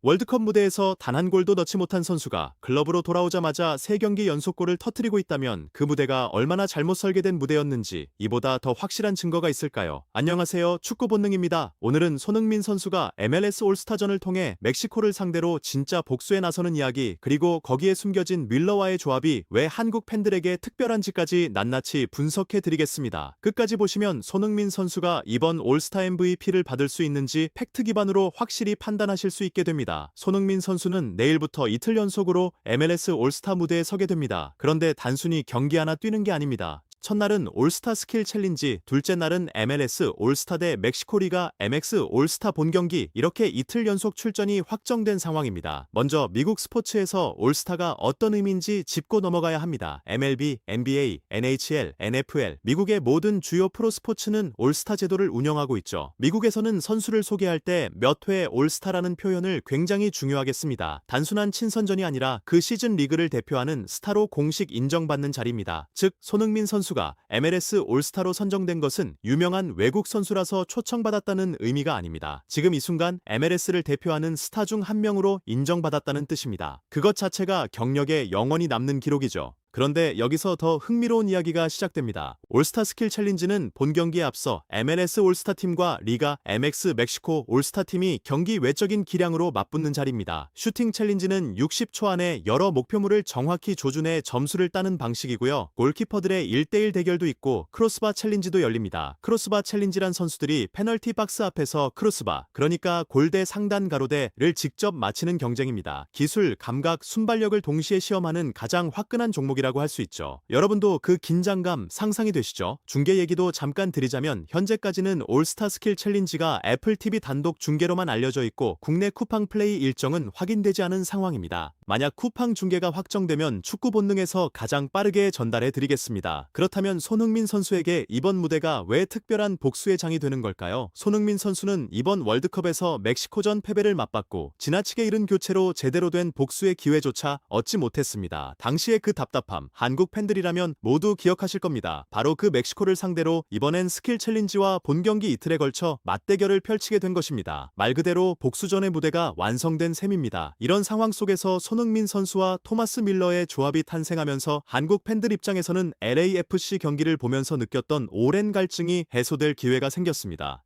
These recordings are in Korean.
월드컵 무대에서 단 한 골도 넣지 못한 선수가 클럽으로 돌아오자마자 3경기 연속골을 터뜨리고 있다면 그 무대가 얼마나 잘못 설계된 무대였는지 이보다 더 확실한 증거가 있을까요? 안녕하세요. 축구 본능입니다. 오늘은 손흥민 선수가 MLS 올스타전을 통해 멕시코를 상대로 진짜 복수에 나서는 이야기, 그리고 거기에 숨겨진 밀러와의 조합이 왜 한국 팬들에게 특별한지까지 낱낱이 분석해 드리겠습니다. 끝까지 보시면 손흥민 선수가 이번 올스타 MVP를 받을 수 있는지 팩트 기반으로 확실히 판단하실 수 있게 됩니다. 손흥민 선수는 내일부터 이틀 연속으로 MLS 올스타 무대에 서게 됩니다. 그런데 단순히 경기 하나 뛰는 게 아닙니다. 첫날은 올스타 스킬 챌린지, 둘째 날은 MLS 올스타 대 멕시코 리가 MX 올스타 본경기, 이렇게 이틀 연속 출전이 확정된 상황입니다. 먼저 미국 스포츠에서 올스타가 어떤 의미인지 짚고 넘어가야 합니다. MLB, NBA, NHL, NFL, 미국의 모든 주요 프로스포츠는 올스타 제도를 운영하고 있죠. 미국에서는 선수를 소개할 때 몇 회 올스타라는 표현을 굉장히 중요하게 씁니다. 단순한 친선전이 아니라 그 시즌 리그를 대표하는 스타로 공식 인정받는 자리입니다. 즉, 손흥민 선수가 MLS 올스타로 선정된 것은 유명한 외국 선수라서 초청받았다는 의미가 아닙니다. 지금 이 순간 MLS를 대표하는 스타 중 한 명으로 인정받았다는 뜻입니다. 그것 자체가 경력에 영원히 남는 기록이죠. 그런데 여기서 더 흥미로운 이야기가 시작됩니다. 올스타 스킬 챌린지는 본 경기에 앞서 MLS 올스타 팀과 리가 MX 멕시코 올스타 팀이 경기 외적인 기량으로 맞붙는 자리입니다. 슈팅 챌린지는 60초 안에 여러 목표물을 정확히 조준해 점수를 따는 방식이고요. 골키퍼들의 1대1 대결도 있고 크로스바 챌린지도 열립니다. 크로스바 챌린지란 선수들이 페널티 박스 앞에서 크로스바, 그러니까 골대 상단 가로대를 직접 맞히는 경쟁입니다. 기술, 감각, 순발력을 동시에 시험하는 가장 화끈한 종목이 라고 할 수 있죠. 여러분도 그 긴장감 상상이 되시죠? 중계 얘기도 잠깐 드리자면 현재까지는 올스타 스킬 챌린지가 애플 TV 단독 중계로만 알려져 있고 국내 쿠팡 플레이 일정은 확인되지 않은 상황입니다. 만약 쿠팡 중계가 확정되면 축구 본능에서 가장 빠르게 전달해 드리겠습니다. 그렇다면 손흥민 선수에게 이번 무대가 왜 특별한 복수의 장이 되는 걸까요? 손흥민 선수는 이번 월드컵에서 멕시코전 패배를 맞받고 지나치게 이른 교체로 제대로 된 복수의 기회조차 얻지 못했습니다. 당시의 그 답답함, 한국 팬들이라면 모두 기억하실 겁니다. 바로 그 멕시코를 상대로 이번엔 스킬 챌린지와 본경기 이틀에 걸쳐 맞대결을 펼치게 된 것입니다. 말 그대로 복수전의 무대가 완성된 셈입니다. 이런 상황 속에서 손흥민 선수와 토마스 밀러의 조합이 탄생하면서 한국 팬들 입장에서는 LAFC 경기를 보면서 느꼈던 오랜 갈증이 해소될 기회가 생겼습니다.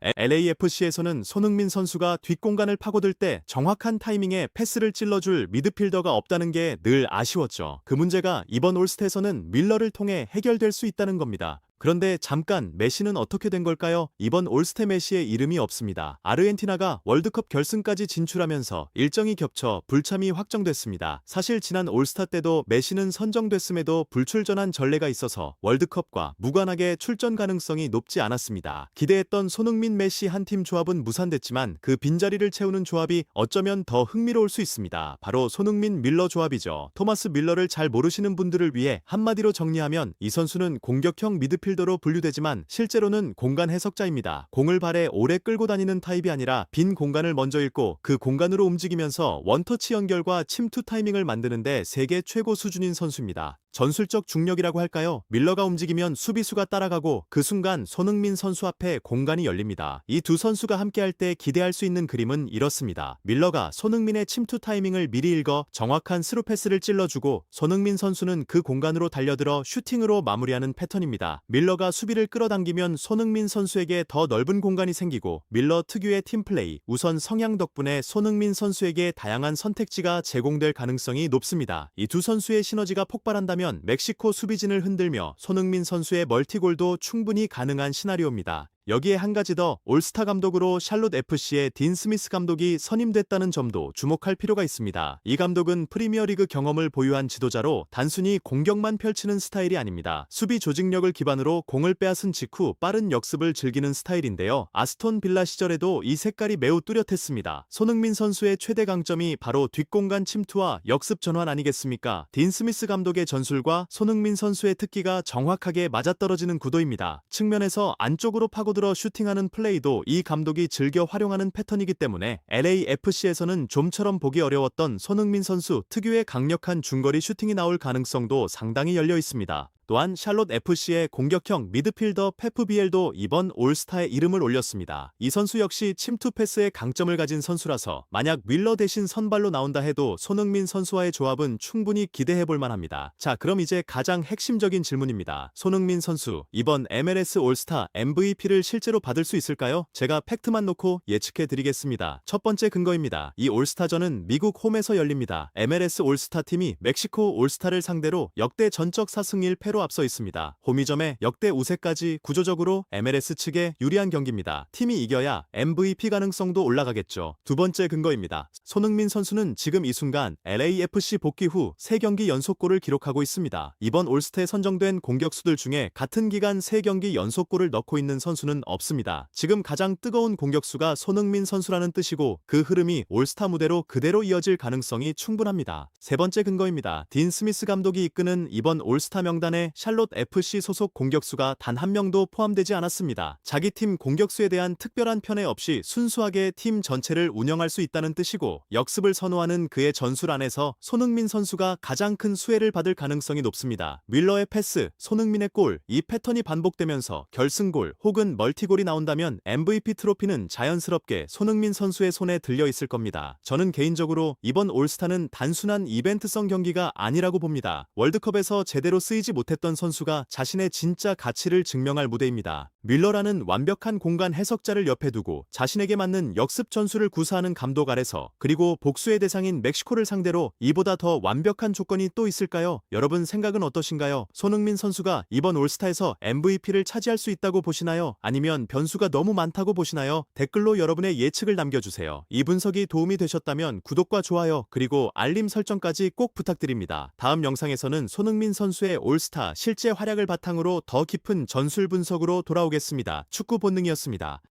LAFC에서는 손흥민 선수가 뒷공간을 파고들 때 정확한 타이밍에 패스를 찔러줄 미드필더가 없다는 게 늘 아쉬웠죠. 그 문제가 이번 올스타에서는 밀러를 통해 해결될 수 있다는 겁니다. 그런데 잠깐, 메시는 어떻게 된 걸까요? 이번 올스타 메시의 이름이 없습니다. 아르헨티나가 월드컵 결승까지 진출하면서 일정이 겹쳐 불참이 확정됐습니다. 사실 지난 올스타 때도 메시는 선정됐음에도 불출전한 전례가 있어서 월드컵과 무관하게 출전 가능성이 높지 않았습니다. 기대했던 손흥민 메시 한 팀 조합은 무산됐지만 그 빈자리를 채우는 조합이 어쩌면 더 흥미로울 수 있습니다. 바로 손흥민 밀러 조합이죠. 토마스 밀러를 잘 모르시는 분들을 위해 한마디로 정리하면 이 선수는 공격형 미드필더로 분류되지만 실제로는 공간 해석자입니다. 공을 발에 오래 끌고 다니는 타입이 아니라 빈 공간을 먼저 읽고 그 공간으로 움직이면서 원터치 연결과 침투 타이밍을 만드는데 세계 최고 수준인 선수입니다. 전술적 중력이라고 할까요? 밀러가 움직이면 수비수가 따라가고 그 순간 손흥민 선수 앞에 공간이 열립니다. 이 두 선수가 함께할 때 기대할 수 있는 그림은 이렇습니다. 밀러가 손흥민의 침투 타이밍을 미리 읽어 정확한 스루 패스를 찔러주고 손흥민 선수는 그 공간으로 달려들어 슈팅으로 마무리하는 패턴입니다. 밀러가 수비를 끌어당기면 손흥민 선수에게 더 넓은 공간이 생기고 밀러 특유의 팀플레이, 우선 성향 덕분에 손흥민 선수에게 다양한 선택지가 제공될 가능성이 높습니다. 이 두 선수의 시너지가 폭발한다면 멕시코 수비진을 흔들며 손흥민 선수의 멀티골도 충분히 가능한 시나리오입니다. 여기에 한 가지 더, 올스타 감독으로 샬롯 FC의 딘 스미스 감독이 선임됐다는 점도 주목할 필요가 있습니다. 이 감독은 프리미어리그 경험을 보유한 지도자로 단순히 공격만 펼치는 스타일이 아닙니다. 수비 조직력을 기반으로 공을 빼앗은 직후 빠른 역습을 즐기는 스타일인데요. 아스톤 빌라 시절에도 이 색깔이 매우 뚜렷했습니다. 손흥민 선수의 최대 강점이 바로 뒷공간 침투와 역습 전환 아니겠습니까? 딘 스미스 감독의 전술과 손흥민 선수의 특기가 정확하게 맞아떨어지는 구도입니다. 측면에서 안쪽으로 파고 들어 슈팅하는 플레이도 이 감독이 즐겨 활용하는 패턴이기 때문에 LAFC에서는 좀처럼 보기 어려웠던 손흥민 선수 특유의 강력한 중거리 슈팅이 나올 가능성도 상당히 열려 있습니다. 또한 샬롯 FC의 공격형 미드필더 페프 비엘도 이번 올스타에 이름을 올렸습니다. 이 선수 역시 침투 패스의 강점을 가진 선수라서 만약 윌러 대신 선발로 나온다 해도 손흥민 선수와의 조합은 충분히 기대해볼 만합니다. 자, 그럼 이제 가장 핵심적인 질문입니다. 손흥민 선수, 이번 MLS 올스타 MVP를 실제로 받을 수 있을까요? 제가 팩트만 놓고 예측해드리겠습니다. 첫 번째 근거입니다. 이 올스타전은 미국 홈에서 열립니다. MLS 올스타 팀이 멕시코 올스타를 상대로 역대 전적 4승 1패로 앞서 있습니다. 홈이점에 역대 우세까지 구조적으로 MLS 측에 유리한 경기입니다. 팀이 이겨야 MVP 가능성도 올라가겠죠. 두 번째 근거입니다. 손흥민 선수는 지금 이 순간 LAFC 복귀 후 3경기 연속골을 기록하고 있습니다. 이번 올스타에 선정된 공격수들 중에 같은 기간 3경기 연속골을 넣고 있는 선수는 없습니다. 지금 가장 뜨거운 공격수가 손흥민 선수라는 뜻이고 그 흐름이 올스타 무대로 그대로 이어질 가능성이 충분합니다. 세 번째 근거입니다. 딘 스미스 감독이 이끄는 이번 올스타 명단에 샬롯 FC 소속 공격수가 단 한 명도 포함되지 않았습니다. 자기 팀 공격수에 대한 특별한 편애 없이 순수하게 팀 전체를 운영할 수 있다는 뜻이고 역습을 선호하는 그의 전술 안에서 손흥민 선수가 가장 큰 수혜를 받을 가능성이 높습니다. 윌러의 패스, 손흥민의 골, 이 패턴이 반복되면서 결승골 혹은 멀티골이 나온다면 MVP 트로피는 자연스럽게 손흥민 선수의 손에 들려 있을 겁니다. 저는 개인적으로 이번 올스타는 단순한 이벤트성 경기가 아니라고 봅니다. 월드컵에서 제대로 쓰이지 못했던 선수가 자신의 진짜 가치를 증명할 무대입니다. 밀러라는 완벽한 공간 해석자를 옆에 두고 자신에게 맞는 역습 전술을 구사하는 감독 아래서 그리고 복수의 대상인 멕시코를 상대로 이보다 더 완벽한 조건이 또 있을까요? 여러분 생각은 어떠신가요? 손흥민 선수가 이번 올스타에서 MVP를 차지할 수 있다고 보시나요? 아니면 변수가 너무 많다고 보시나요? 댓글로 여러분의 예측을 남겨주세요. 이 분석이 도움이 되셨다면 구독과 좋아요 그리고 알림 설정까지 꼭 부탁드립니다. 다음 영상에서는 손흥민 선수의 올스타 실제 활약을 바탕으로 더 깊은 전술 분석으로 돌아오겠습니다. 축구 본능이었습니다.